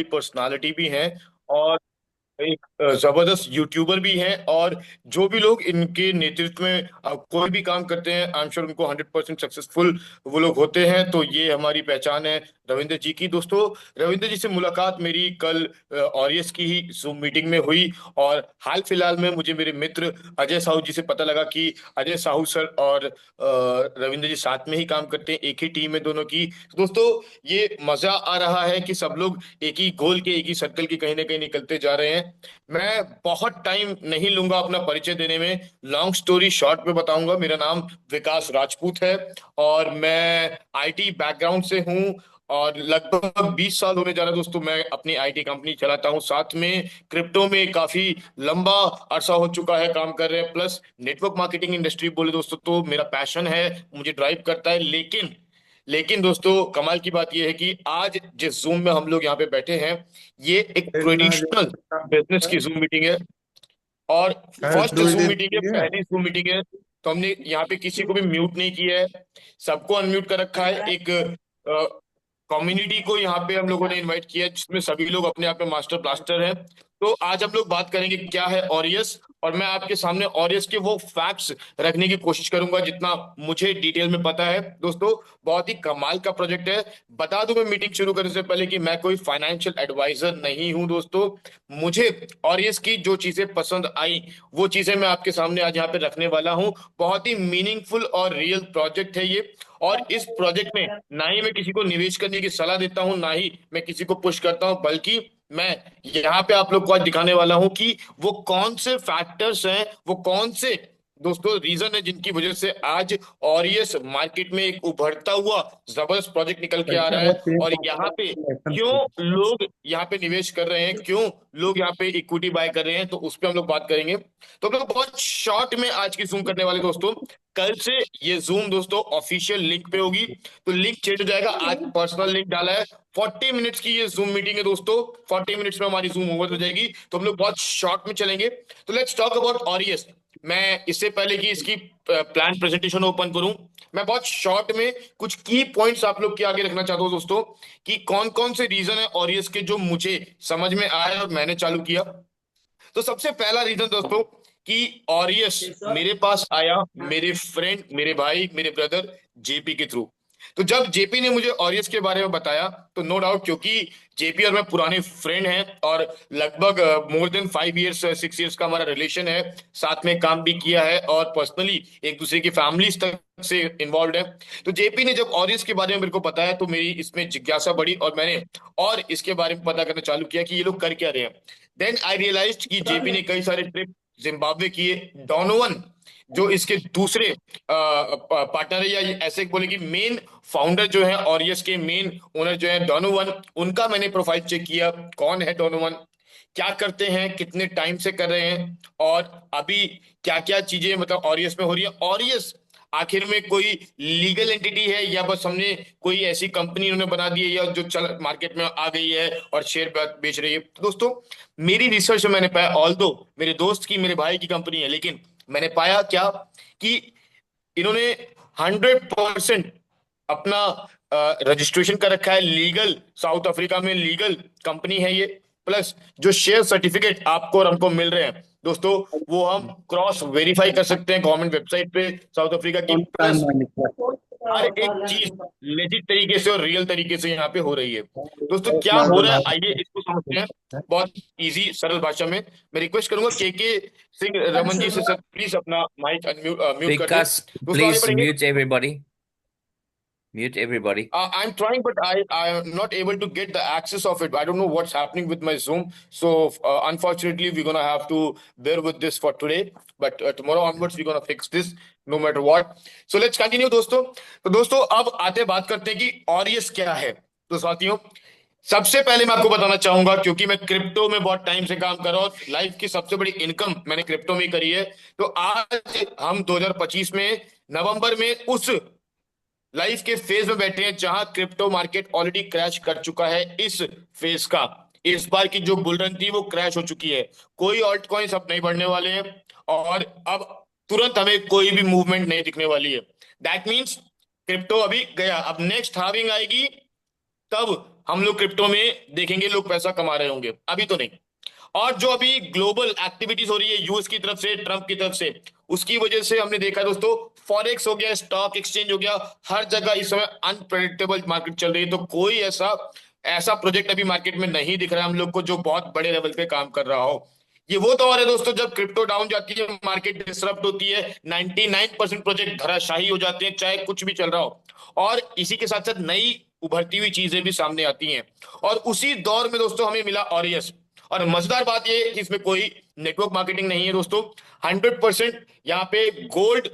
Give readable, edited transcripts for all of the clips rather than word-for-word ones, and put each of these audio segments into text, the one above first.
Personality भी हैं और एक जबरदस्त यूट्यूबर भी हैं। और जो भी लोग इनके नेतृत्व में कोई भी काम करते हैं, आई एम श्योर उनको 100% सक्सेसफुल वो लोग होते हैं। तो ये हमारी पहचान है रविंद्र जी की। दोस्तों, रविंद्र जी से मुलाकात मेरी कल ऑरियस की ही जूम मीटिंग में हुई। और हाल फिलहाल में मुझे मेरे मित्र अजय साहू जी से पता लगा कि अजय साहू सर और रविंद्र जी साथ में ही काम करते हैं, एक ही टीम है दोनों की। तो दोस्तों, ये मजा आ रहा है कि सब लोग एक ही गोल के, एक ही सर्कल की कहीं ना कहीं निकलते जा रहे हैं। मैं बहुत टाइम नहीं लूंगा अपना परिचय देने में, लॉन्ग स्टोरी शॉर्ट में बताऊंगा। मेरा नाम विकास राजपूत है और मैं आईटी बैकग्राउंड से हूं। और लगभग 20 साल होने जा रहा है दोस्तों, मैं अपनी आईटी कंपनी चलाता हूं। साथ में क्रिप्टो में काफी लंबा अरसा हो चुका है काम कर रहे हैं। प्लस नेटवर्क मार्केटिंग इंडस्ट्री बोले दोस्तों तो मेरा पैशन है, मुझे ड्राइव करता है। लेकिन लेकिन दोस्तों, कमाल की बात यह है कि आज जिस जूम में हम लोग यहाँ पे बैठे हैं, ये एक ट्रेडिशनल बिजनेस की जूम मीटिंग है और फर्स्ट जूम मीटिंग है, पहली जूम मीटिंग है। तो हमने यहाँ पे किसी को भी म्यूट नहीं किया है, सबको अनम्यूट कर रखा है। एक कम्युनिटी को यहाँ पे हम लोगों ने इनवाइट किया है जिसमें सभी लोग अपने आप में मास्टर ब्लास्टर हैं। तो आज हम लोग बात करेंगे क्या है ऑरियस, और मैं आपके सामने ऑरियस के वो फैक्ट्स रखने की कोशिश करूंगा जितना मुझे डिटेल में पता है। दोस्तों, बहुत ही कमाल का प्रोजेक्ट है। बता दूं मैं मीटिंग शुरू करने से पहले कि मैं कोई फाइनेंशियल एडवाइजर नहीं हूं दोस्तों। मुझे ऑरियस की जो चीजें पसंद आई वो चीजें मैं आपके सामने आज यहाँ पे रखने वाला हूँ। बहुत ही मीनिंगफुल और रियल प्रोजेक्ट है ये। और इस प्रोजेक्ट में ना ही मैं किसी को निवेश करने की सलाह देता हूं, ना ही मैं किसी को पुश करता हूं, बल्कि मैं यहाँ पे आप लोग को आज दिखाने वाला हूं कि वो कौन से फैक्टर्स हैं, वो कौन से दोस्तों रीजन है जिनकी वजह से आज ऑरियस मार्केट में एक उभरता हुआ जबरदस्त प्रोजेक्ट निकल के आ रहा है। और यहाँ पे क्यों लोग यहाँ पे निवेश कर रहे हैं, क्यों लोग यहाँ पे इक्विटी बाय कर रहे हैं, तो उस पर हम लोग बात करेंगे। तो हम लोग बहुत शॉर्ट में आज की जूम करने वाले दोस्तों। कल से ये जूम दोस्तों ऑफिशियल लिंक पे होगी, तो लिंक चेंज हो जाएगा। आज पर्सनल लिंक डाला है। 40 मिनट्स की ये जूम मीटिंग है दोस्तों, 40 मिनट्स में हमारी जूम ओवर हो जाएगी। तो हम लोग बहुत शॉर्ट में चलेंगे। तो लेट्स टॉक अबाउट ऑरियस। मैं इससे पहले कि इसकी प्लान प्रेजेंटेशन ओपन करूं, मैं बहुत शॉर्ट में कुछ की पॉइंट्स आप लोग के आगे रखना चाहता हूं दोस्तों, कि कौन कौन से रीजन है ऑरियस के जो मुझे समझ में आए और मैंने चालू किया। तो सबसे पहला रीजन दोस्तों कि ऑरियस मेरे पास आया मेरे फ्रेंड, मेरे भाई, मेरे ब्रदर जेपी के थ्रू। तो जब जेपी ने मुझे ऑरियस के बारे में बताया, तो नो डाउट, क्योंकि जेपी और मैं पुराने फ्रेंड हैं और लगभग मोर देन 5 इयर्स 6 इयर्स का हमारा रिलेशन है। साथ में काम भी किया है और पर्सनली एक दूसरे की फैमिलीज तक से इन्वॉल्व है। तो जेपी ने जब ऑरियस के बारे में मेरे को बताया तो मेरी इसमें जिज्ञासा बढ़ी और मैंने और इसके बारे में पता करना चालू किया कि ये लोग कर क्या रहे हैं। देन आई रियलाइज कि जेपी ने कई सारे ट्रिप जिम्बाब्वे किए। डोनोवन जो इसके दूसरे पार्टनर है, या ऐसे बोले कि मेन फाउंडर जो है ऑरियस के मेन ओनर जो है डोनोवन, उनका मैंने प्रोफाइल चेक किया। कौन है डोनोवन, क्या करते हैं, कितने टाइम से कर रहे हैं, और अभी क्या क्या चीजें मतलब ऑरियस में हो रही है। ऑरियस आखिर में कोई लीगल एंटिटी है या बस हमने कोई ऐसी कंपनी उन्होंने बना दी है या जो चल मार्केट में आ गई है और शेयर बेच रही है। तो दोस्तों, मेरी रिसर्च में मैंने पाया, ऑल्दो मेरे दोस्त की, मेरे भाई की कंपनी है, लेकिन मैंने पाया क्या कि इन्होंने 100% अपना रजिस्ट्रेशन कर रखा है लीगल, साउथ अफ्रीका में लीगल कंपनी है ये। प्लस जो शेयर सर्टिफिकेट आपको और हमको मिल रहे हैं दोस्तों, वो हम क्रॉस वेरीफाई कर सकते हैं गवर्नमेंट वेबसाइट पे साउथ अफ्रीका की। प्लस हर एक चीज लेजिट तरीके से और रियल तरीके से यहाँ पे हो रही है। दोस्तों, क्या हो रहा है आइए इसको समझते हैं बहुत इजी सरल भाषा में। मैं रिक्वेस्ट करूंगा के सिंह रमन जी से, सर प्लीज अपना माइक अनम्यूट म्यूट कर दे। Vikas, दोस्तों आगे please बढ़ेंगे। mute everybody. Mute everybody. I'm trying, but I am not able to get the access of it. I don't know what's happening with my Zoom. So unfortunately, we're gonna have to bear with this for today. But tomorrow onwards, we're gonna fix this no matter what. So let's continue, दोस्तों। तो दोस्तों, अब आते बात करते हैं कि aureus क्या है। तो साथियों, सबसे पहले मैं आपको बताना चाहूंगा, क्योंकि मैं क्रिप्टो में बहुत टाइम से काम कर रहा हूँ, लाइफ की सबसे बड़ी इनकम मैंने क्रिप्टो में ही करी है। तो आज हम 2025 में नवंबर में उस लाइफ के फेज में बैठे हैं जहां क्रिप्टो मार्केट ऑलरेडी क्रैश कर चुका है। इस फेज का, इस बार की जो बुल रन थी वो क्रैश हो चुकी है। कोई ऑल्ट कॉइन्स अब नहीं बढ़ने वाले हैं और अब तुरंत हमें कोई भी मूवमेंट नहीं दिखने वाली है। दैट मीन्स क्रिप्टो अभी गया, अब नेक्स्ट हार्विंग आएगी, तब हम लोग क्रिप्टो में देखेंगे लोग पैसा कमा रहे होंगे, अभी तो नहीं। और जो अभी ग्लोबल एक्टिविटीज हो रही है यूएस की तरफ से, ट्रम्प की तरफ से, उसकी वजह से हमने देखा दोस्तों, फॉरेक्स हो गया, स्टॉक एक्सचेंज हो गया, हर जगह इस समय अनप्रेडिक्टेबल मार्केट चल रही है। तो कोई ऐसा ऐसा प्रोजेक्ट अभी मार्केट में नहीं दिख रहा है हम लोग को जो बहुत बड़े लेवल पे काम कर रहा हो। ये वो दौर है दोस्तों जब क्रिप्टो डाउन जाती है, मार्केट डिसरप्ट होती है, 99% प्रोजेक्ट धराशायी हो जाते हैं, चाहे कुछ भी चल रहा हो। और इसी के साथ साथ नई उभरती हुई चीजें भी सामने आती हैं। और उसी दौर में दोस्तों हमें मिला ऑरियस। और मजेदार बात यह है कि इसमें कोई नेटवर्क मार्केटिंग नहीं है दोस्तों, 100% यहाँ पे गोल्ड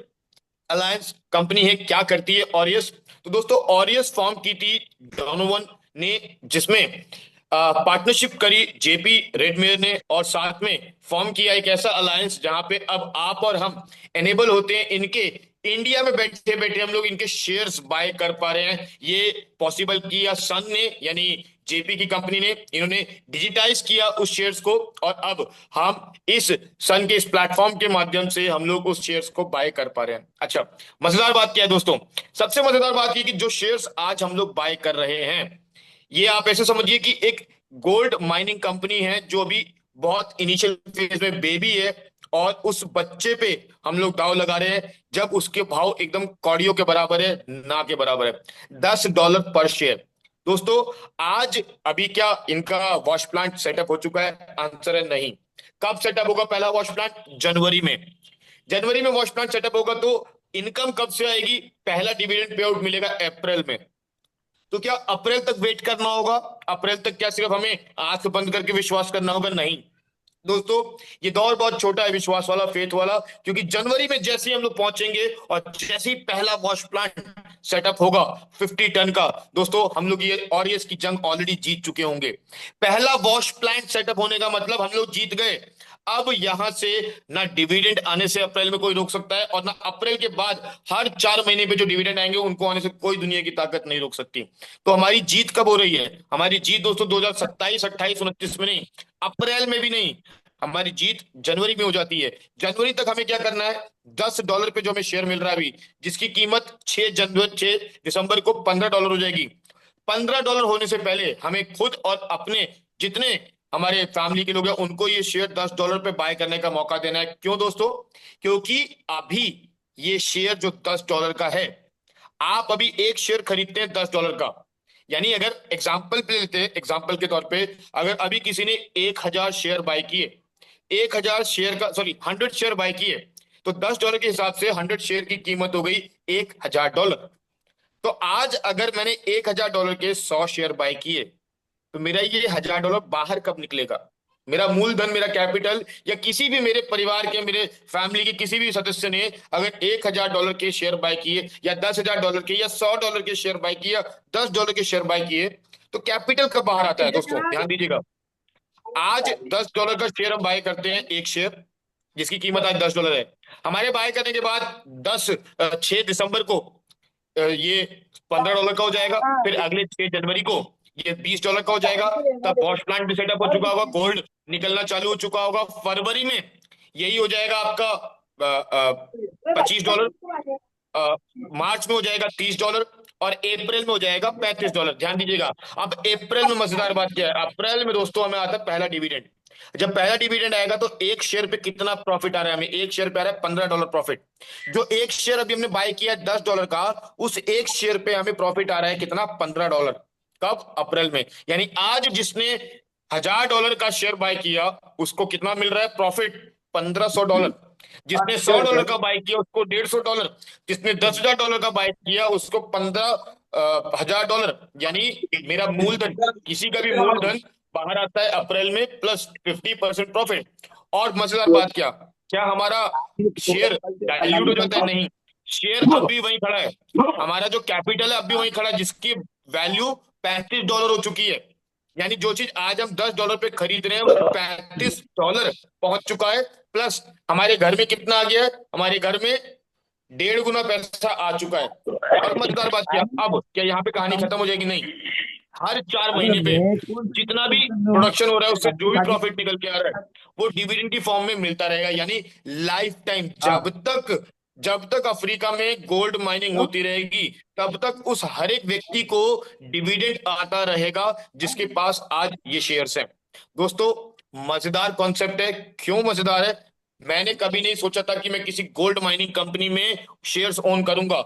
अलायंस कंपनी है। क्या करती है ऑरियस? तो दोस्तों ऑरियस फॉर्म की थी डोनोवन ने, जिसमें पार्टनरशिप करी जेपी रेडमेयर ने, और साथ में फॉर्म किया एक ऐसा अलायंस जहां पे अब आप और हम एनेबल होते हैं इनके, इंडिया में बैठे बैठे हम लोग इनके शेयर्स बाय कर पा रहे हैं। ये पॉसिबल किया सन ने, यानी जेपी की कंपनी ने। इन्होंने डिजिटाइज किया उस शेयर्स को, और अब हम इस सन के इस प्लेटफॉर्म के माध्यम से हम लोग उस शेयर्स को बाय कर पा रहे हैं। अच्छा, मजेदार बात क्या है दोस्तों? सबसे मजेदार बात ये कि जो शेयर्स आज हम लोग बाय कर रहे हैं, ये आप ऐसे समझिए कि एक गोल्ड माइनिंग कंपनी है जो अभी बहुत इनिशियल फेज में बेबी है, और उस बच्चे पे हम लोग दाव लगा रहे हैं जब उसके भाव एकदम कौड़ियों के बराबर है, ना के बराबर है, $10 पर शेयर। दोस्तों आज अभी क्या इनका वॉश प्लांट सेटअप हो चुका है? आंसर है नहीं। कब सेटअप होगा पहला वॉश प्लांट? जनवरी में। जनवरी में वॉश प्लांट सेटअप होगा तो इनकम कब से आएगी? पहला डिविडेंड पे आउट मिलेगा अप्रैल में। तो क्या अप्रैल तक वेट करना होगा? अप्रैल तक क्या सिर्फ हमें आंख बंद करके विश्वास करना होगा? नहीं दोस्तों, ये दौर बहुत छोटा है विश्वास वाला, फेथ वाला, क्योंकि जनवरी में जैसे ही हम लोग पहुंचेंगे और जैसे ही पहला वॉश प्लांट सेटअप होगा 50 टन का, दोस्तों हम लोग ये और ये इसकी जंग ऑलरेडी जीत चुके होंगे। पहला वॉश प्लांट सेटअप होने का मतलब हम लोग जीत गए। अब यहां से ना डिविडेंड आने से अप्रैल में कोई रोक सकता है, और ना अप्रैल के बाद हर 4 महीने पे जो डिविडेंड आएंगे उनको आने से कोई दुनिया की ताकत नहीं रोक सकती। तो हमारी जीत कब हो रही है? हमारी जीत दोस्तों 2027, 28, 29 में नहीं, अप्रैल में भी नहीं, हमारी जीत जनवरी में हो जाती है। जनवरी तक हमें क्या करना है? $10 पे जो हमें शेयर मिल रहा है अभी, जिसकी कीमत 6 दिसंबर को $15 हो जाएगी। $15 होने से पहले हमें खुद और अपने जितने हमारे फैमिली के लोग हैं उनको ये शेयर $10 पे बाय करने का मौका देना है। क्यों दोस्तों? क्योंकि अभी ये शेयर जो $10 का है, आप अभी एक शेयर खरीदते हैं $10 का, यानी अगर एग्जाम्पल पे लेते हैं, एग्जाम्पल के तौर पे, अगर अभी किसी ने 1,000 शेयर बाय किए, 1,000 शेयर का, सॉरी 100 शेयर बाय किए, तो $10 के हिसाब से 100 शेयर की कीमत हो गई $1,000। तो आज अगर मैंने $1,000 के 100 शेयर बाय किए, तो मेरा ये $1,000 बाहर कब निकलेगा? मेरा मूलधन, मेरा कैपिटल, या किसी भी मेरे परिवार के, मेरे फैमिली के किसी भी सदस्य ने अगर $1,000 के शेयर बाय किए, या $10,000 के, या $100 के शेयर बाय किए, या $10 के शेयर बाय किए, तो कैपिटल कब बाहर आता है दोस्तों? ध्यान दीजिएगा। आज $10 का शेयर हम बाय करते हैं, एक शेयर जिसकी कीमत आज $10 है। हमारे बाय करने के बाद 6 दिसंबर को ये $15 का हो जाएगा, फिर अगले 6 जनवरी को ये $20 का हो जाएगा। तब वॉश प्लांट भी सेटअप हो चुका होगा, गोल्ड निकलना चालू हो चुका होगा। फरवरी में यही हो जाएगा आपका $25, मार्च में हो जाएगा $30, और अप्रैल में हो जाएगा $35। ध्यान दीजिएगा। अब अप्रैल में मजेदार बात क्या है? अप्रैल में दोस्तों हमें आता है पहला डिविडेंड। जब पहला डिविडेंड आएगा तो एक शेयर पे कितना प्रॉफिट आ रहा है? हमें एक शेयर पे आ रहा है $15 प्रॉफिट। जो एक शेयर अभी हमने बाय किया है $10 का, उस एक शेयर पे हमें प्रॉफिट आ रहा है कितना? $15। कब? अप्रैल में। यानी आज जिसने $1,000 का शेयर बाय किया उसको कितना मिल रहा है प्रॉफिट? $1,500। जिसने $100 का बाय किया उसको $150। जिसने $10,000 का बाय किया उसको $15,000। यानी मेरा मूलधन, किसी का भी मूलधन बाहर आता है अप्रैल में, प्लस 50% प्रॉफिट। और मजेदार बात क्या, क्या हमारा शेयर डाइल्यूट हो जाता है? नहीं, शेयर अब भी वहीं खड़ा है। हमारा जो कैपिटल है अब भी वहीं खड़ा है, जिसकी वैल्यू $35 हो चुकी है। यानी जो चीज आज हम $10 पे खरीद रहे हैं वो $35 पहुंच चुका है। प्लस हमारे घर में कितना आ गया है? हमारे घर में 1.5 गुना पैसा आ चुका है। और मजेदार बात क्या, अब क्या यहाँ पे कहानी खत्म हो जाएगी? नहीं, हर 4 महीने पे जितना भी प्रोडक्शन हो रहा है उससे जो भी प्रॉफिट निकल के आ रहा है वो डिविडेंड की फॉर्म में मिलता रहेगा। यानी लाइफ टाइम, जब तक जब तक अफ्रीका में गोल्ड माइनिंग होती रहेगी तब तक उस हर एक व्यक्ति को डिविडेंड आता रहेगा जिसके पास आज ये शेयर्स हैं। दोस्तों, मजेदार कॉन्सेप्ट है। क्यों मजेदार है? मैंने कभी नहीं सोचा था कि मैं किसी गोल्ड माइनिंग कंपनी में शेयर्स ओन करूंगा।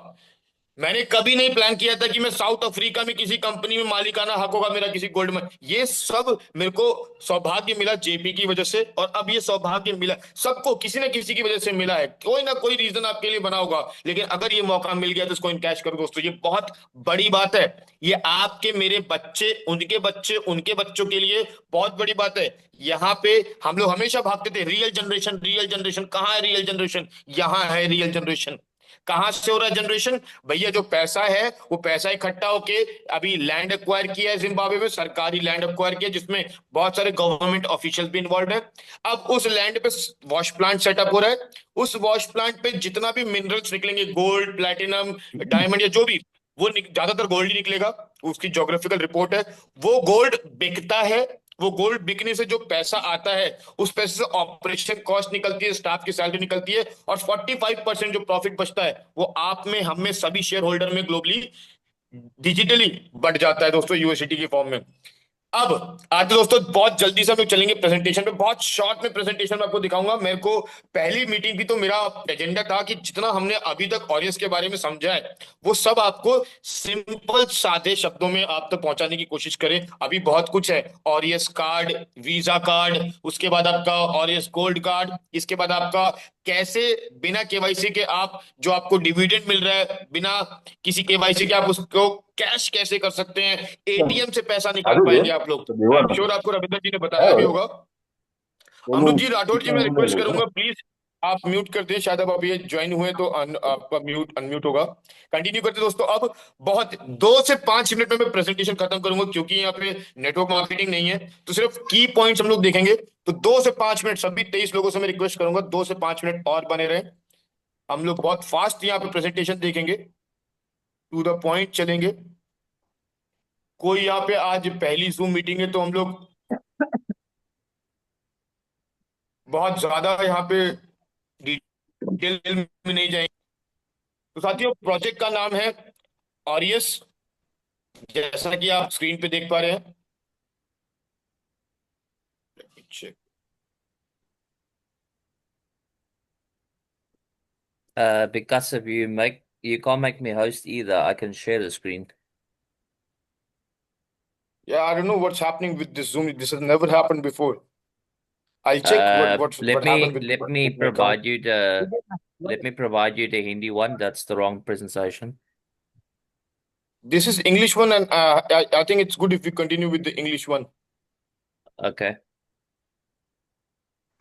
मैंने कभी नहीं प्लान किया था कि मैं साउथ अफ्रीका में किसी कंपनी में मालिकाना हक होगा मेरा किसी गोल्ड में। ये सब मेरे को सौभाग्य मिला जेपी की वजह से, और अब ये सौभाग्य मिला सबको किसी ना किसी की वजह से मिला है। कोई ना कोई रीजन आपके लिए बना होगा, लेकिन अगर ये मौका मिल गया तो इसको इनकैश करो दोस्तों। ये बहुत बड़ी बात है। ये आपके, मेरे बच्चे उनके बच्चों के लिए बहुत बड़ी बात है। यहाँ पे हम लोग हमेशा भागते थे, रियल जनरेशन रियल जनरेशन, कहाँ है रियल जनरेशन? यहाँ है रियल जनरेशन। कहां से हो रहा है जनरेशन? भैया जो पैसा है वो पैसा इकट्ठा होके अभी लैंड एक्वायर किया है जिम्बाब्वे में, सरकारी लैंड एक्वायर किया जिसमें बहुत सारे गवर्नमेंट ऑफिशियल भी इन्वॉल्व है। अब उस लैंड पे वॉश प्लांट सेटअप हो रहा है। उस वॉश प्लांट पे जितना भी मिनरल्स निकलेंगे, गोल्ड, प्लैटिनम, डायमंड या जो भी, वो ज्यादातर गोल्ड ही निकलेगा। उसकी ज्योग्राफिकल रिपोर्ट है। वो गोल्ड बिकता है। वो गोल्ड बिकने से जो पैसा आता है, उस पैसे से ऑपरेशन कॉस्ट निकलती है, स्टाफ की सैलरी निकलती है, और 45% जो प्रॉफिट बचता है वो आप में, हम में, सभी शेयर होल्डर में ग्लोबली डिजिटली बढ़ जाता है दोस्तों, यूएसडीटी के फॉर्म में। अब आते दोस्तों, बहुत जल्दी से हम लोग चलेंगे प्रेजेंटेशन पे। बहुत शॉर्ट में प्रेजेंटेशन में आपको दिखाऊंगा। मेरे को पहली मीटिंग थी तो मेरा एजेंडा था कि जितना हमने अभी तक ऑरियस के बारे में समझा है वो सब आपको सिंपल सादे शब्दों में आप तक पहुंचाने की कोशिश करें। अभी बहुत कुछ है। ऑरियस कार्ड, वीजा कार्ड, उसके बाद आपका ऑरियस गोल्ड कार्ड, इसके बाद आपका कैसे बिना केवाईसी के आप, जो आपको डिविडेंड मिल रहा है बिना किसी केवाईसी के, आप उसको कैश कैसे कर सकते हैं, एटीएम से पैसा निकाल Aduh, पाएंगे आप लोग। तो आई देवा एम श्योर आपको रविंदर जी ने बताया भी है होगा। दोनों अमरुद जी, राठौर जी, कितना मैं घूमने रिक्वेस्ट गए थे करूंगा प्लीज आप म्यूट कर दें। शायद अब आप ये ज्वाइन हुए तो आपका म्यूट अनम्यूट होगा। कंटिन्यू करते दोस्तों। अब बहुत 2 से 5 मिनट में मैं प्रेजेंटेशन खत्म करूंगा क्योंकि यहाँ पे नेटवर्क मार्केटिंग नहीं है, तो सिर्फ की पॉइंट्स हम लोग देखेंगे। तो 2 से 5 मिनट सभी 23 लोगों से मैं रिक्वेस्ट करूंगा, 2 से 5 मिनट और बने रहे। हम लोग बहुत फास्ट यहाँ पे प्रेजेंटेशन देखेंगे, टू द पॉइंट चलेंगे। कोई यहाँ पे आज पहली जूम मीटिंग है तो हम लोग बहुत ज्यादा यहाँ पे डिटेल में नहीं जाएंगे। तो साथियों, प्रोजेक्ट का नाम है ऑरियस, जैसा कि आप स्क्रीन पे देख पा रहे हैं। Check. Because of you can't make me host either. I can share the screen. Yeah, I don't know what's happening with this Zoom. This has never happened before. I'll check what happened with Let me my account. provide you the Hindi one. That's the wrong presentation. This is English one, and I think it's good if we continue with the English one. Okay.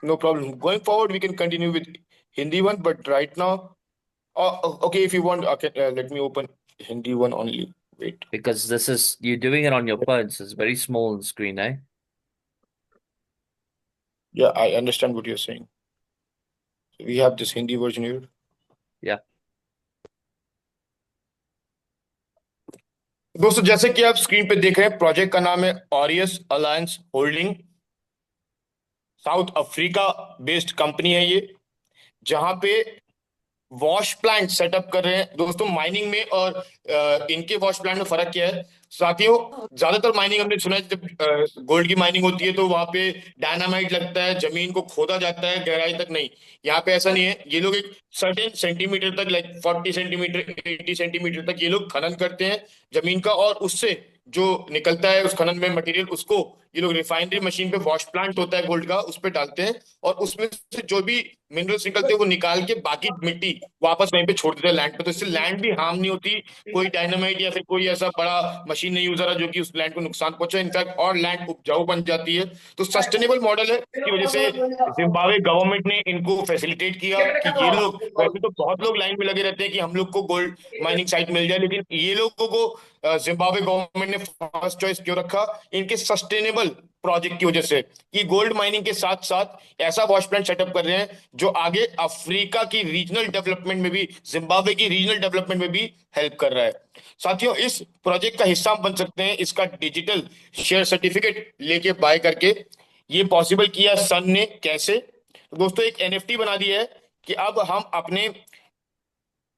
No problem. Going forward, we can continue with Hindi one, but right now, okay, if you want, okay, let me open Hindi one only. Wait. Because you're doing it on your phone, so it's very small on the screen, eh? Yeah, I understand what you're saying. We have this Hindi version here. Yeah. दोस्तों, जैसे कि आप screen पे देख रहे हैं, project का नाम है aureus alliance holding. South Africa based company है ये, जहां पे वॉश प्लांट सेटअप कर रहे हैं दोस्तों। माइनिंग में और इनके वॉश प्लांट में फर्क क्या है साथियों? ज्यादातर माइनिंग हमने सुना है, जब गोल्ड की माइनिंग होती है तो वहां पे डायनामाइट लगता है, जमीन को खोदा जाता है गहराई तक। नहीं, यहाँ पे ऐसा नहीं है। ये लोग एक सर्टेन सेंटीमीटर तक, लाइक 40 सेंटीमीटर, 80 सेंटीमीटर तक ये लोग खनन करते हैं जमीन का, और उससे जो निकलता है उस खनन में मटेरियल, उसको ये लोग रिफाइनरी मशीन पे, वॉश प्लांट होता है गोल्ड का, उस पे डालते हैं, और उसमें से जो भी मिनरल्स निकलते हैं वो निकाल के बाकी मिट्टी वापस वहीं पे छोड़ देते हैं लैंड पे। तो इससे लैंड भी हार्म नहीं होती। कोई डायनामाइट या फिर कोई ऐसा बड़ा मशीन नहीं यूज हो रहा जो कि उस लैंड को नुकसान पहुंचे, इनफैक्ट और लैंड उपजाऊ बन जाती है। तो सस्टेनेबल मॉडल है, इसकी वजह से जिम्बाब्वे गवर्नमेंट ने इनको फैसिलिटेट किया कि ये लोग, वैसे तो बहुत लोग लाइन में लगे रहते हैं कि हम लोग को गोल्ड माइनिंग साइट मिल जाए, लेकिन ये लोगों को जिम्बाब्वे गवर्नमेंट ने फर्स्ट चॉइस क्यों रखा? इनके सस्टेनेबल प्रोजेक्ट की वजह से, कि गोल्ड माइनिंग के साथ साथ ऐसा वॉश प्लांट सेटअप कर रहे हैं जो आगे अफ्रीका की रीजनल डेवलपमेंट में भी, जिम्बाब्वे की रीजनल डेवलपमेंट में भी हेल्प कर रहा है। साथियों, इस प्रोजेक्ट का हिस्सा बन सकते हैं इसका डिजिटल शेयर सर्टिफिकेट लेके बाय करके। ये पॉसिबल किया सन ने। कैसे? दोस्तों, एक एनएफटी बना दिया है कि अब हम अपने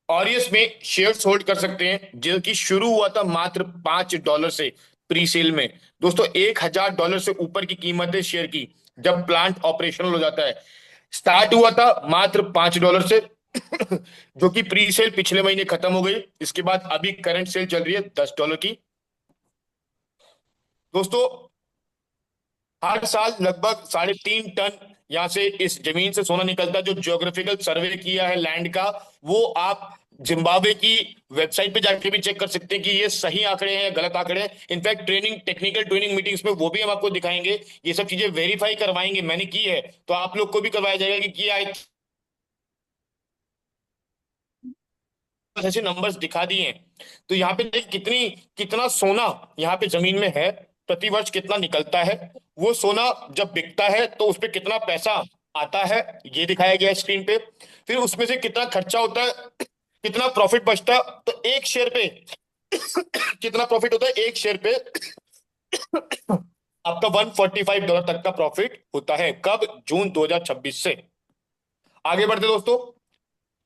और ये इसमें शेयर्स होल्ड कर सकते हैं, जो कि शुरू हुआ था मात्र $5 से प्री सेल में। दोस्तों, $1,000 से ऊपर की कीमत है शेयर की जब प्लांट ऑपरेशनल हो जाता है। स्टार्ट हुआ था मात्र $5 से जो कि प्री सेल पिछले महीने खत्म हो गई। इसके बाद अभी करंट सेल चल रही है $10 की। दोस्तों, हर साल लगभग 3.5 टन यहाँ से इस जमीन से सोना निकलता है। जो ज्योग्राफिकल सर्वे किया है लैंड का, वो आप जिम्बाब्वे की वेबसाइट पे जाके भी चेक कर सकते हैं कि ये सही आंकड़े हैं या गलत आंकड़े हैं। इनफैक्ट टेक्निकल ट्रेनिंग मीटिंग्स में वो भी हम आपको दिखाएंगे, ये सब चीजें वेरीफाई करवाएंगे। मैंने की है तो आप लोग को भी करवाया जाएगा कि किया है। ऐसे नंबर्स दिखा दिए हैं। तो यहाँ पे देखिए कितना सोना यहाँ पे जमीन में है, प्रतिवर्ष कितना निकलता है। वो सोना जब बिकता है तो उस पे कितना पैसा आता है, ये दिखाया गया है स्क्रीन पे। फिर उसमें से कितना खर्चा होता है, कितना प्रॉफिट बचता है। तो एक शेयर पे कितना प्रॉफिट होता है, एक शेयर पे आपका $145 तक का प्रॉफिट होता है। कब? जून 2026 से। आगे बढ़ते दोस्तों,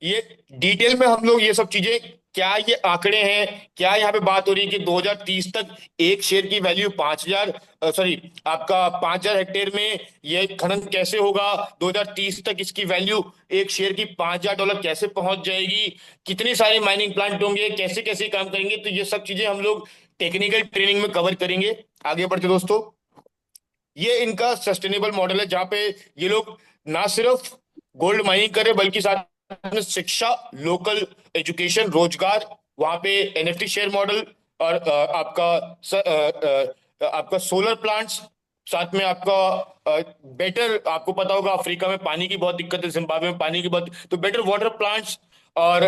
ये डिटेल में हम लोग ये सब चीजें, क्या ये आंकड़े हैं, क्या यहाँ पे बात हो रही है कि 2030 तक एक शेयर की वैल्यू 5,000, सॉरी, आपका 5,000 हेक्टेयर में ये खनन कैसे होगा, 2030 तक इसकी वैल्यू एक शेयर की $5,000 कैसे पहुंच जाएगी, कितने सारे माइनिंग प्लांट होंगे, कैसे कैसे काम करेंगे, तो ये सब चीजें हम लोग टेक्निकल ट्रेनिंग में कवर करेंगे। आगे बढ़ते दोस्तों, ये इनका सस्टेनेबल मॉडल है, जहां पे ये लोग ना सिर्फ गोल्ड माइनिंग कर रहे बल्कि साथ में शिक्षा, लोकल एजुकेशन, रोजगार, वहां पे एनएफटी शेयर मॉडल, और आपका सोलर प्लांट्स, साथ में आपका बेटर, आपको पता होगा अफ्रीका में पानी की बहुत दिक्कत है, जिम्बाब्वे में पानी की बहुत, तो बेटर वाटर प्लांट्स और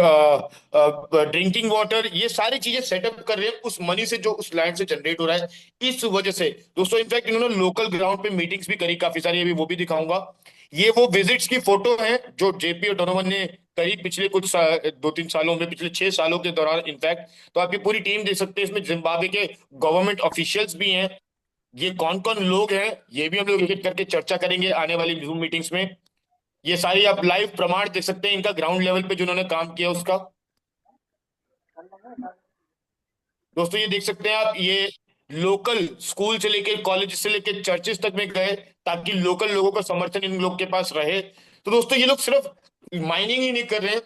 ड्रिंकिंग वाटर, ये सारी चीजें सेटअप कर रहे हैं उस मनी से जो उस लैंड से जनरेट हो रहा है। इस वजह से दोस्तों, इनफैक्ट इन्होंने लोकल ग्राउंड पे मीटिंग्स भी करी काफी सारी, अभी वो भी दिखाऊंगा। ये वो विजिट्स की फोटो है जो जेपी और डोनोवन ने करी पिछले 2-3 सालों में, पिछले 6 सालों के दौरान इनफैक्ट। तो आपकी पूरी टीम देख सकते हैं, इसमें जिम्बाब्वे के गवर्नमेंट ऑफिशियल्स भी हैं। ये कौन कौन लोग हैं, ये भी हम लोग एक एक करके चर्चा करेंगे आने वाली जूम मीटिंग्स में। ये सारी आप लाइव प्रमाण देख सकते हैं इनका, ग्राउंड लेवल पे जिन्होंने काम किया उसका। दोस्तों, ये देख सकते हैं आप, ये लोकल स्कूल से लेकर कॉलेज से लेकर चर्चेस तक में गए ताकि लोकल लोगों का समर्थन इन लोग के पास रहे। तो दोस्तों, ये लोग सिर्फ माइनिंग ही नहीं कर रहे हैं,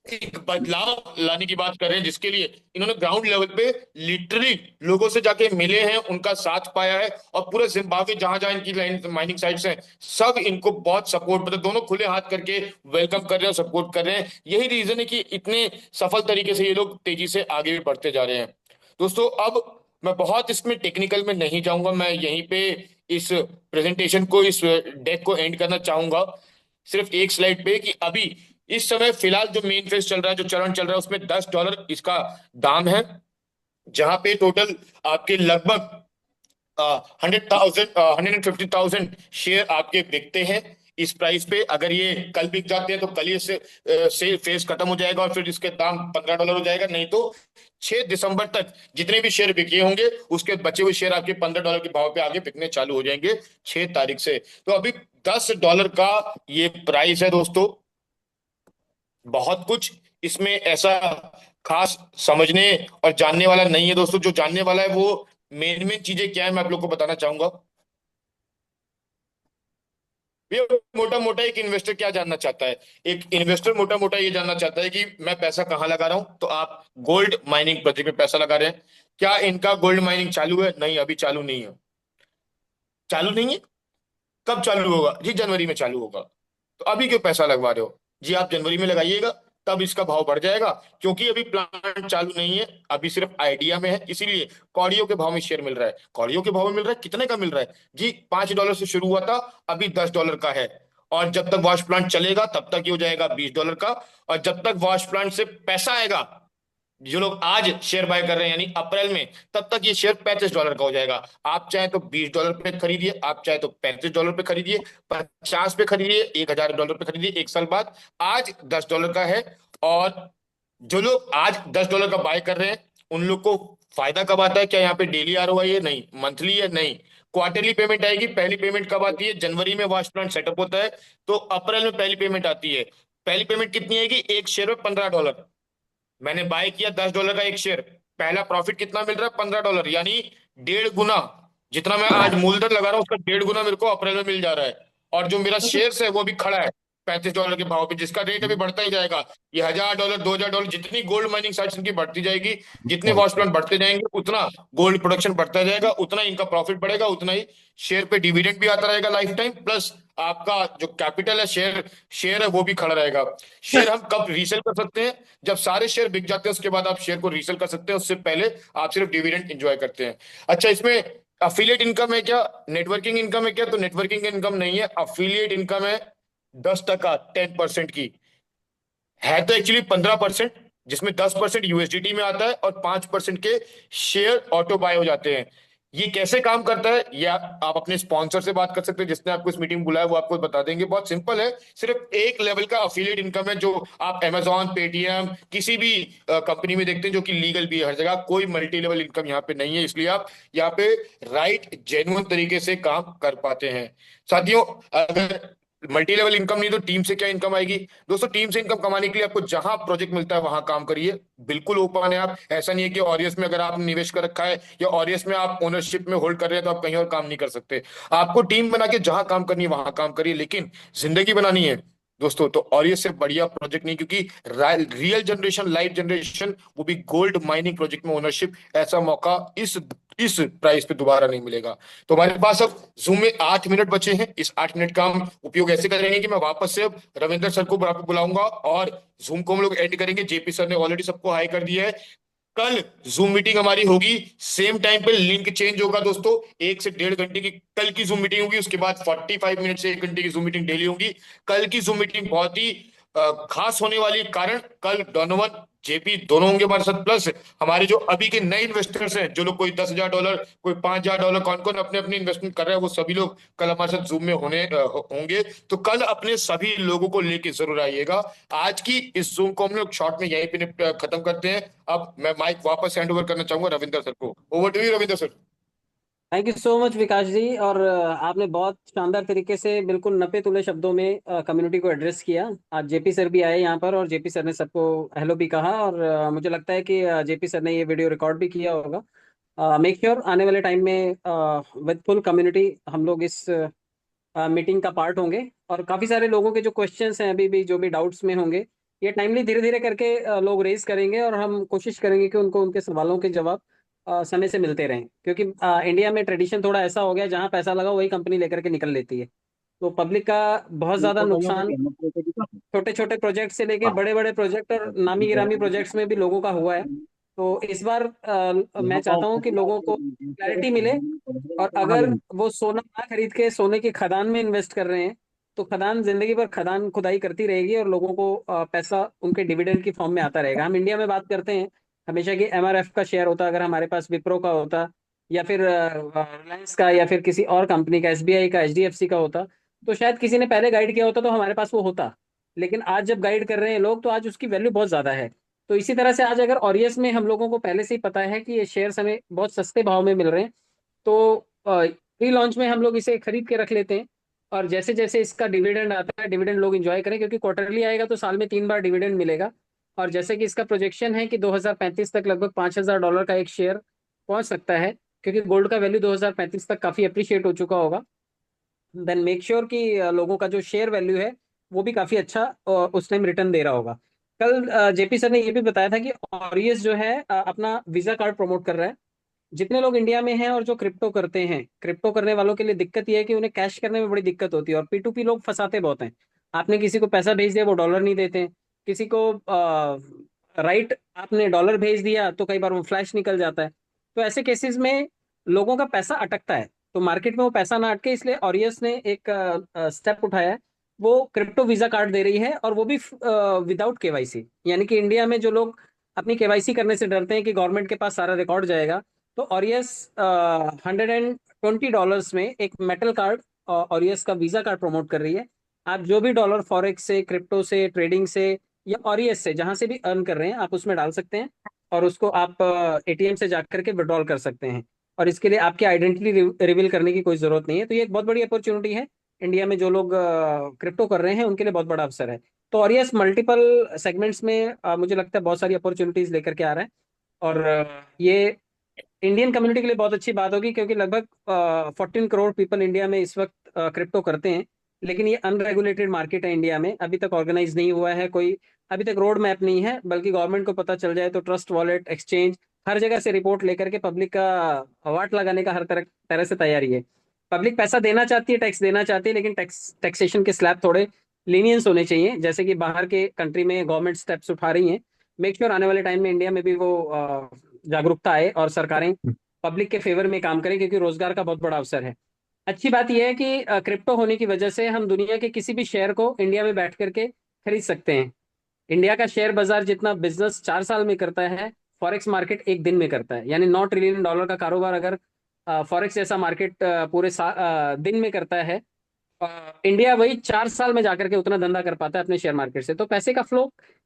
एक बदलाव लाने की बात कर रहे हैं, जिसके लिए इन्होंने ग्राउंड लेवल पे लिटरली लोगों से जाके मिले हैं, उनका साथ पाया है। और पूरे जिम्बाब्वे जहां जहां इनकी माइनिंग साइट्स हैं, सब इनको बहुत सपोर्ट, मतलब दोनों खुले हाथ करके वेलकम कर रहे हैं और सपोर्ट कर रहे हैं। यही रीजन है कि इतने सफल तरीके से ये लोग तेजी से आगे भी बढ़ते जा रहे हैं। दोस्तों, अब मैं बहुत इसमें टेक्निकल में नहीं जाऊंगा, मैं यहीं पे इस प्रेजेंटेशन को, इस डेक को एंड करना चाहूंगा सिर्फ एक स्लाइड पे, कि अभी इस समय फिलहाल जो मेन फेज चल रहा है, जो चरण चल रहा है, उसमें $10 इसका दाम है। जहां पे टोटल आपके लगभग 150,000 शेयर आपके बिकते हैं इस प्राइस पे। अगर ये कल बिक जाते हैं तो कल ही से फेज खत्म हो जाएगा और फिर इसके दाम $15 हो जाएगा। नहीं तो 6 दिसंबर तक जितने भी शेयर बिके होंगे उसके बचे हुए शेयर आपके $15 के भाव पे आगे बिकने चालू हो जाएंगे 6 तारीख से। तो अभी $10 का ये प्राइस है दोस्तों। बहुत कुछ इसमें ऐसा खास समझने और जानने वाला नहीं है दोस्तों। जो जानने वाला है वो मेन मेन चीजें क्या है मैं आप लोग को बताना चाहूंगा। ये मोटा मोटा एक इन्वेस्टर क्या जानना चाहता है, एक इन्वेस्टर मोटा मोटा ये जानना चाहता है कि मैं पैसा कहाँ लगा रहा हूं। तो आप गोल्ड माइनिंग प्रोजेक्ट में पैसा लगा रहे हैं, क्या इनका गोल्ड माइनिंग चालू है? नहीं, अभी चालू नहीं है। चालू नहीं है, कब चालू होगा जी? जनवरी में चालू होगा। तो अभी क्यों पैसा लगवा रहे हो जी? आप जनवरी में लगाइएगा, तब इसका भाव बढ़ जाएगा। क्योंकि अभी प्लांट चालू नहीं है, अभी सिर्फ आइडिया में है, इसीलिए कौड़ियों के भाव में शेयर मिल रहा है। कौड़ियों के भाव में मिल रहा है, कितने का मिल रहा है जी? $5 से शुरू हुआ था, अभी $10 का है। और जब तक वॉश प्लांट चलेगा तब तक ये हो जाएगा $20 का। और जब तक वॉश प्लांट से पैसा आएगा, जो लोग आज शेयर बाय कर रहे हैं यानी अप्रैल में, तब तक ये शेयर $35 का हो जाएगा। आप चाहे तो $20 पे खरीदिए, आप चाहे तो $35 पे खरीदिए, 50 पे खरीदिए, $1,000 पे खरीदिए। एक साल बाद आज $10 का है। और जो लोग आज $10 का बाय कर रहे हैं उन लोग को फायदा कब आता है? क्या यहाँ पे डेली ROI है? नहीं। मंथली है? नहीं। क्वार्टरली पेमेंट आएगी। पहली पेमेंट कब आती है? जनवरी में वॉश प्लांट सेटअप होता है, तो अप्रैल में पहली पेमेंट आती है। पहली पेमेंट कितनी आएगी? एक शेयर में $15। मैंने बाय किया $10 का एक शेयर, पहला प्रॉफिट कितना मिल रहा है? $15, यानी 1.5 गुना। जितना मैं आज मूलधन लगा रहा हूँ उसका 1.5 गुना मेरे को अप्रैल में मिल जा रहा है। और जो मेरा शेयर्स है वो भी खड़ा है $35 के भाव पे, जिसका रेट अभी बढ़ता ही जाएगा। ये $1,000 $2,000 जितनी गोल्ड माइनिंग साइट्स इनकी बढ़ती जाएगी, जितने वॉच प्लांट बढ़ते जाएंगे, उतना गोल्ड प्रोडक्शन बढ़ता जाएगा, उतना इनका प्रॉफिट बढ़ेगा, उतना ही शेयर पे डिविडेंड भी आता रहेगा लाइफ टाइम, प्लस आपका जो कैपिटल है, शेयर शेयर है, वो भी खड़ा रहेगा। शेयर हम कब रीसेल कर सकते हैं? जब सारे शेयर बिक जाते हैं उसके बाद आप शेयर को रीसेल कर सकते हैं, उससे पहले आप सिर्फ डिविडेंड एंजॉय करते हैं। अच्छा, इसमें अफिलिएट इनकम है क्या, नेटवर्किंग इनकम है क्या? तो नेटवर्किंग इनकम नहीं है, अफिलिएट इनकम है 10%, 10% की। है तो एक्चुअली 15%, जिसमें 10% यूएसडीटी में आता है और 5% के शेयर ऑटो बाय हो जाते हैं। ये कैसे काम करता है, या आप अपने स्पॉन्सर से बात कर सकते हैं, जिसने आपको इस मीटिंग बुलाया, वो आपको बता देंगे। बहुत सिंपल है, सिर्फ एक लेवल का अफिलिएट इनकम है जो आप अमेजॉन, पेटीएम, किसी भी कंपनी में देखते हैं, जो कि लीगल भी है हर जगह। कोई मल्टी लेवल इनकम यहाँ पे नहीं है, इसलिए आप यहाँ पे राइट जेन्युइन तरीके से काम कर पाते हैं। साथियों, अगर मल्टी लेवल इनकम नहीं तो टीम से क्या इनकम आएगी? दोस्तों, टीम से इनकम कमाने के लिए आपको जहां प्रोजेक्ट मिलता है वहां काम करिए। बिल्कुल ओपन है आप, ऐसा नहीं है कि ऑरियस में अगर आपने निवेश कर रखा है या ऑरियस में आप ओनरशिप में होल्ड कर रहे हैं तो आप कहीं और काम नहीं कर सकते। आपको टीम बना के जहां काम करनी है वहां काम करिए, लेकिन जिंदगी बनानी है दोस्तों तो ऑरियस से बढ़िया प्रोजेक्ट नहीं, क्योंकि रियल जनरेशन, लाइव जनरेशन, वो भी गोल्ड माइनिंग प्रोजेक्ट में ओनरशिप, ऐसा मौका इस प्राइस पे दोबारा नहीं मिलेगा। तो हमारे पास अब जूम में 8 मिनट बचे हैं। इस 8 मिनट का हम उपयोग ऐसे करेंगे कि मैं वापस से अब रविंदर सर को बुलाऊंगा और जूम को हम लोग एंड करेंगे। जेपी सर ने ऑलरेडी सबको हाई कर दिया है। कल जूम मीटिंग हमारी होगी, सेम टाइम पे लिंक चेंज होगा दोस्तों। 1 से 1.5 घंटे की कल की जूम मीटिंग होगी, उसके बाद 45 मिनट से 1 घंटे की जूम मीटिंग डेली होगी। कल की जूम मीटिंग बहुत ही खास होने वाली है, कारण कल डोनोवन, जेपी दोनों होंगे हमारे साथ, प्लस हमारे जो अभी के नए इन्वेस्टर्स हैं, जो लोग कोई $10,000, कोई $5,000, कौन कौन अपने अपने इन्वेस्टमेंट कर रहे हैं, वो सभी लोग कल हमारे साथ जूम में होंगे। तो कल अपने सभी लोगों को लेके जरूर आइएगा। आज की इस जूम को हम लोग शॉर्ट में यहीं पे खत्म करते हैं। अब मैं माइक वापस हैंड ओवर करना चाहूंगा रविंदर सर को। Over to you Ravinder sir. Thank you so much Vikas ji. और आपने बहुत शानदार तरीके से बिल्कुल नपे तुले शब्दों में कम्युनिटी को एड्रेस किया। आज जेपी सर भी आए यहाँ पर और जेपी सर ने सबको हेलो भी कहा। और मुझे लगता है कि जेपी सर ने ये वीडियो रिकॉर्ड भी किया होगा। मेक श्योर आने वाले टाइम में विद फुल कम्युनिटी हम लोग इस मीटिंग का पार्ट होंगे। और काफ़ी सारे लोगों के जो क्वेश्चंस हैं, अभी भी जो भी डाउट्स में होंगे, ये टाइमली धीरे धीरे करके लोग रेज करेंगे और हम कोशिश करेंगे कि उनको उनके सवालों के जवाब समय से मिलते रहें। क्योंकि इंडिया में ट्रेडिशन थोड़ा ऐसा हो गया, जहाँ पैसा लगा वही कंपनी लेकर के निकल लेती है। तो पब्लिक का बहुत ज़्यादा नुकसान छोटे छोटे प्रोजेक्ट से लेके बड़े बड़े प्रोजेक्ट और नामी गिरामी प्रोजेक्ट्स में भी लोगों का हुआ है। तो इस बार मैं चाहता हूँ कि लोगों को क्लैरिटी मिले। और अगर वो सोना ना खरीद के सोने की खदान में इन्वेस्ट कर रहे हैं, तो खदान जिंदगी भर खदान खुदाई करती रहेगी और लोगों को पैसा उनके डिविडेंड की फॉर्म में आता रहेगा। हम इंडिया में बात करते हैं हमेशा कि एमआरएफ का शेयर होता, अगर हमारे पास विप्रो का होता, या फिर रिलायंस का, या फिर किसी और कंपनी का, एसबीआई का, एचडीएफसी का होता, तो शायद किसी ने पहले गाइड किया होता तो हमारे पास वो होता। लेकिन आज जब गाइड कर रहे हैं लोग, तो आज उसकी वैल्यू बहुत ज्यादा है। तो इसी तरह से आज अगर ऑरियस में हम लोगों को पहले से ही पता है कि ये शेयर्स हमें बहुत सस्ते भाव में मिल रहे हैं, तो प्री लॉन्च में हम लोग इसे खरीद के रख लेते हैं। और जैसे जैसे इसका डिविडेंड आता है, डिविडेंड लोग एंजॉय करें, क्योंकि क्वार्टरली आएगा तो साल में 3 बार डिविडेंड मिलेगा। और जैसे कि इसका प्रोजेक्शन है कि 2035 तक लगभग $5,000 का एक शेयर पहुंच सकता है, क्योंकि गोल्ड का वैल्यू 2035 तक काफी अप्रिशिएट हो चुका होगा। देन मेक श्योर कि लोगों का जो शेयर वैल्यू है वो भी काफी अच्छा उस टाइम रिटर्न दे रहा होगा। कल जेपी सर ने ये भी बताया था कि ऑरियस जो है अपना वीजा कार्ड प्रमोट कर रहा है। जितने लोग इंडिया में हैं और जो क्रिप्टो करते हैं, क्रिप्टो करने वालों के लिए दिक्कत यह है कि उन्हें कैश करने में बड़ी दिक्कत होती है, और P2P लोग फंसाते बहुत हैं। आपने किसी को पैसा भेज दिया, वो डॉलर नहीं देते हैं। किसी को राइट आपने डॉलर भेज दिया तो कई बार वो फ्लैश निकल जाता है। तो ऐसे केसेस में लोगों का पैसा अटकता है। तो मार्केट में वो पैसा ना अटके, इसलिए ऑरियस ने एक स्टेप उठाया है। वो क्रिप्टो वीजा कार्ड दे रही है, और वो भी विदाउट केवाईसी। यानी कि इंडिया में जो लोग अपनी केवाईसी करने से डरते हैं कि गवर्नमेंट के पास सारा रिकॉर्ड जाएगा, तो ऑरियस $120 में एक मेटल कार्ड, ऑरियस का वीजा कार्ड प्रमोट कर रही है। आप जो भी डॉलर फॉरेक्स से, क्रिप्टो से, ट्रेडिंग से, या ऑरियस से जहां से भी अर्न कर रहे हैं, आप उसमें डाल सकते हैं। और उसको आप एटीएम से जाकर के विड्रॉल कर सकते हैं। और इसके लिए आपकी आइडेंटिटी रिवील करने की कोई जरूरत नहीं है। तो ये एक बहुत बड़ी अपॉर्चुनिटी है। इंडिया में जो लोग क्रिप्टो कर रहे हैं उनके लिए बहुत बड़ा अवसर है। तो ऑरियस मल्टीपल सेगमेंट्स में मुझे लगता है बहुत सारी अपॉर्चुनिटीज लेकर के आ रहा है। और ये इंडियन कम्युनिटी के लिए बहुत अच्छी बात होगी, क्योंकि लगभग 14 करोड़ पीपल इंडिया में इस वक्त क्रिप्टो करते हैं। लेकिन ये अनरेगुलेटेड मार्केट है इंडिया में, अभी तक ऑर्गेनाइज नहीं हुआ है कोई, अभी तक रोड मैप नहीं है। बल्कि गवर्नमेंट को पता चल जाए तो ट्रस्ट वॉलेट एक्सचेंज हर जगह से रिपोर्ट लेकर के पब्लिक का वाट लगाने का हर तरह तरह से तैयारी है। पब्लिक पैसा देना चाहती है, टैक्स देना चाहती है, लेकिन टैक्सेशन के स्लैब थोड़े लीनियंस होने चाहिए, जैसे कि बाहर के कंट्री में गवर्नमेंट स्टेप्स उठा रही हैं। मेक श्योर आने वाले टाइम में इंडिया में भी वो जागरूकता आए और सरकारें पब्लिक के फेवर में काम करें, क्योंकि रोजगार का बहुत बड़ा अवसर है। अच्छी बात यह है कि क्रिप्टो होने की वजह से हम दुनिया के किसी भी शेयर को इंडिया में बैठ करके खरीद सकते हैं। इंडिया का शेयर बाजार जितना बिजनेस 4 साल में करता है, फॉरेक्स मार्केट एक दिन में करता है। यानी $9 ट्रिलियन का कारोबार अगर फॉरेक्स जैसा मार्केट पूरे दिन में करता है, इंडिया वही 4 साल में जाकर के उतना धंधा कर पाता है अपने शेयर मार्केट से। तो पैसे का फ्लो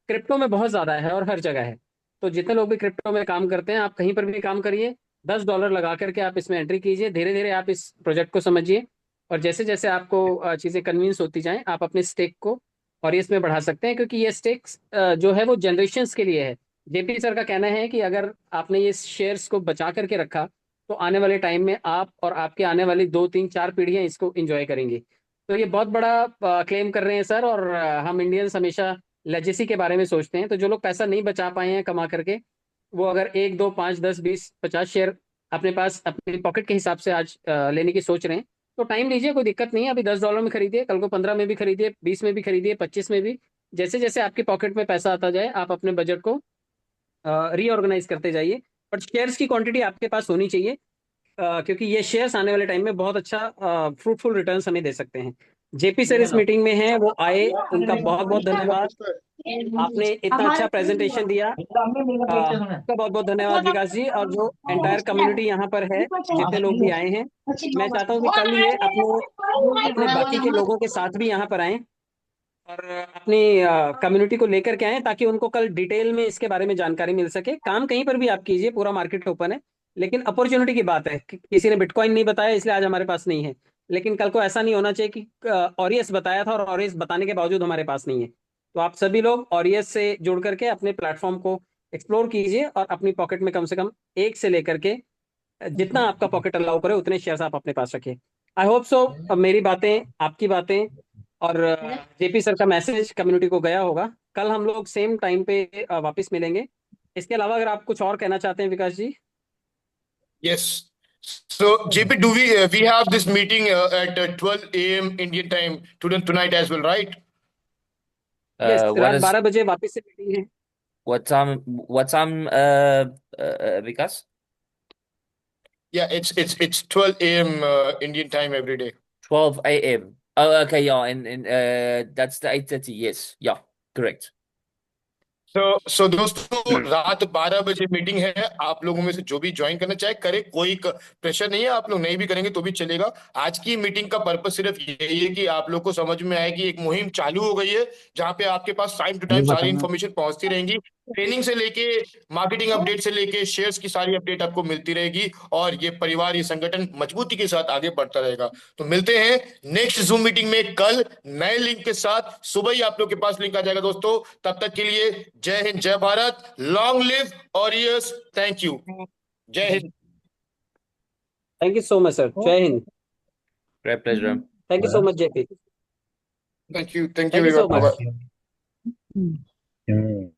क्रिप्टो में बहुत ज्यादा है और हर जगह है। तो जितने लोग भी क्रिप्टो में काम करते हैं, आप कहीं पर भी काम करिए, $10 लगा करके आप इसमें एंट्री कीजिए, धीरे धीरे आप इस प्रोजेक्ट को समझिए, और जैसे जैसे आपको चीजें कन्विंस होती जाएं, आप अपने स्टेक को और इसमें बढ़ा सकते हैं, क्योंकि ये स्टेक्स जो है वो जनरेशन्स के लिए है। जेपी सर का कहना है कि अगर आपने ये शेयर्स को बचा करके रखा, तो आने वाले टाइम में आप और आपके आने वाली 2 3 4 पीढ़ियां इसको एंजॉय करेंगी। तो ये बहुत बड़ा क्लेम कर रहे हैं सर। और हम इंडियंस हमेशा लेजेसी के बारे में सोचते हैं। तो जो लोग पैसा नहीं बचा पाए हैं कमा करके, वो अगर 1 2 5 10 20 50 शेयर अपने पास अपने पॉकेट के हिसाब से आज लेने की सोच रहे हैं, तो टाइम लीजिए, कोई दिक्कत नहीं है। अभी $10 में खरीदिए, कल को 15 में भी खरीदिए, 20 में भी खरीदिए, 25 में भी। जैसे जैसे आपके पॉकेट में पैसा आता जाए, आप अपने बजट को रीऑर्गेनाइज करते जाइए। बट शेयर्स की क्वांटिटी आपके पास होनी चाहिए, क्योंकि ये शेयर्स आने वाले टाइम में बहुत अच्छा फ्रूटफुल रिटर्न्स हमें दे सकते हैं। जेपी सर इस मीटिंग में हैं, वो आए, उनका बहुत बहुत धन्यवाद। आपने इतना अच्छा प्रेजेंटेशन दिया, आपका बहुत बहुत धन्यवाद विकास जी। और जो एंटायर कम्युनिटी यहाँ पर है, जितने लोग भी आए हैं, मैं चाहता हूँ कि कल ये अपने अपने बाकी के लोगों के साथ भी यहाँ पर आए और अपनी कम्युनिटी को लेकर के आए, ताकि उनको कल डिटेल में इसके बारे में जानकारी मिल सके। काम कहीं पर भी आप कीजिए, पूरा मार्केट ओपन है। लेकिन अपॉर्चुनिटी की बात है कि किसी ने बिटकॉइन नहीं बताया इसलिए आज हमारे पास नहीं है। लेकिन कल को ऐसा नहीं होना चाहिए कि ऑरियस बताया था और ऑरियस बताने के बावजूद हमारे पास नहीं है। तो आप सभी लोग ऑरियस से जुड़ करके अपने प्लेटफॉर्म को एक्सप्लोर कीजिए, और अपनी पॉकेट में कम से कम एक से लेकर के जितना आपका पॉकेट अलाउ करे उतने शेयर्स आप अपने पास रखिए। आई होप सो मेरी बातें, आपकी बातें और जेपी सर का मैसेज कम्युनिटी को गया होगा। कल हम लोग सेम टाइम पे वापस मिलेंगे। इसके अलावा अगर आप कुछ और कहना चाहते हैं विकास जी। Yes. So, JP, do we have this meeting at 12 a.m. Indian time tonight as well, right? Yes, What रात is 12 बजे वापस से मीटिंग है। what time Vikas? Yeah, it's 12 a.m. Indian time every day. 12 a.m. Oh, okay, yeah, and that's the 8:30. Yes, yeah, correct. So दोस्तों, रात 12 बजे meeting है। आप लोगों में से जो भी ज्वाइन करना चाहे करे, कोई प्रेशर नहीं है। आप लोग नहीं भी करेंगे तो भी चलेगा। आज की मीटिंग का पर्पस सिर्फ यही है कि आप लोग को समझ में आए कि एक मुहिम चालू हो गई है, जहां पे आपके पास टाइम टू टाइम सारी इन्फॉर्मेशन पहुंचती रहेंगी। ट्रेनिंग से लेके मार्केटिंग अपडेट से लेके शेयर्स की सारी अपडेट आपको मिलती रहेगी, और ये परिवार, ये संगठन मजबूती के साथ आगे बढ़ता रहेगा। तो मिलते हैं नेक्स्ट जूम मीटिंग में कल नए लिंक के साथ। सुबह ही आप लोग के पास लिंक आ जाएगा दोस्तों। तब तक के लिए जय हिंद, जय Bharat, long live Aureus. Thank you. जय Hind. Thank you so much sir, जय Hind. Great pleasure. Thank you so much JP. Thank you thank you so everyone. Much. Bye.